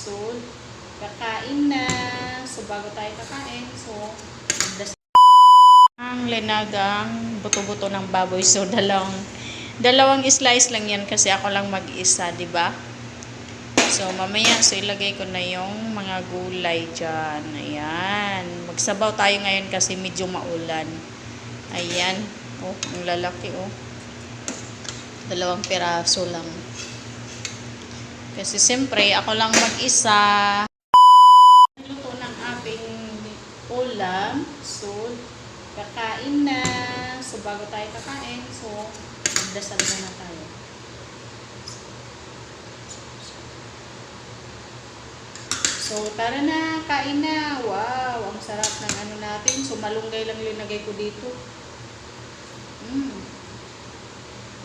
So, kakain na. So, bago tayo kakain, so, ang linagang buto-buto ng baboy. So, dalawang slice lang yan kasi ako lang mag-isa, di ba? So, mamaya, so, ilagay ko na yung mga gulay dyan. Ayan. Magsabaw tayo ngayon kasi medyo maulan. Ayan. Oh, ang lalaki, oh. 2 piraso lang. Kasi siyempre, ako lang mag-isa. Luto ng ating ulam. So, kakain na. So, bago tayo kakain, so, magdasal na tayo. So, tara na. Kain na. Wow, ang sarap ng ano natin. So, malunggay lang linagay ko dito.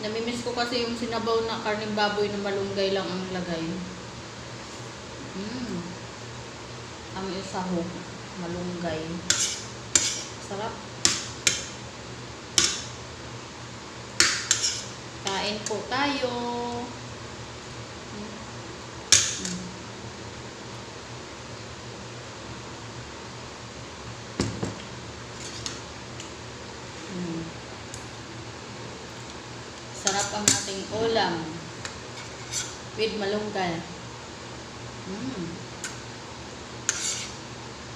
Namimiss ko kasi yung sinabaw na karneng baboy na malunggay lang ang lagay. Ang isa ho, malunggay. Sarap. Kain po tayo. Sarap ang ating ulam with malunggay.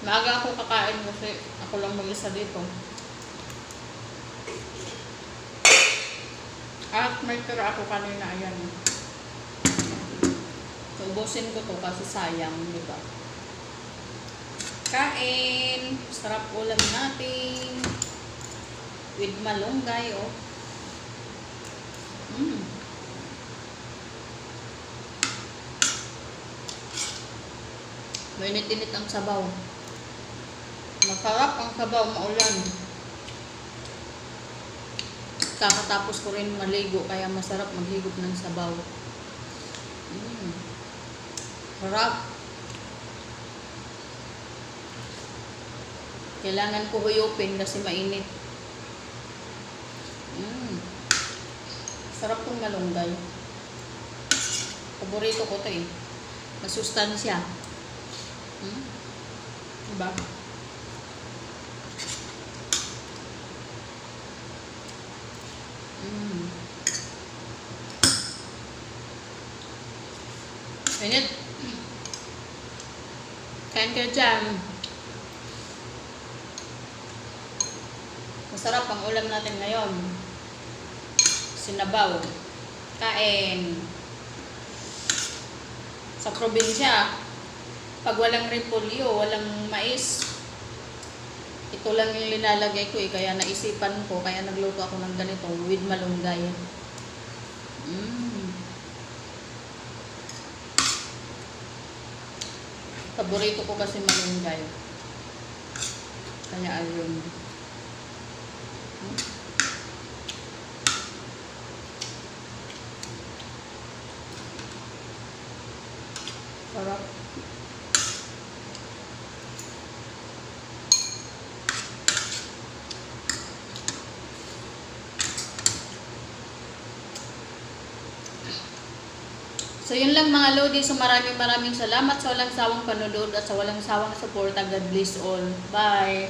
Maaga ako kakain kasi ako lang mag-isa dito. At may tira ako kanina, ayan. So, ubusin ko to kasi sayang, di ba? Kain! Sarap ulam natin with malunggay, oh. Mainit-init ang sabaw. Masarap ang sabaw, maulan. Kakatapos ko rin maligo, kaya masarap maghigop ng sabaw. Sarap. Kailangan ko huyupin kasi mainit. Sarap kong malunggay. Paborito ko ito eh. Masustansya. Diba? Init. Kain kayo dyan. Masarap ang ulam natin ngayon. Sinabaw. Kain. Sa probinsya, pag walang repolyo, walang mais, ito lang yung linalagay ko eh. Kaya naisipan ko, kaya nagluto ako ng ganito with malunggay. Paborito ko kasi malunggay. Kaya ayun. Sarap. So, yun lang mga Lodi. So, maraming salamat sa walang sawang panonood at sa walang sawang suporta. God bless all. Bye!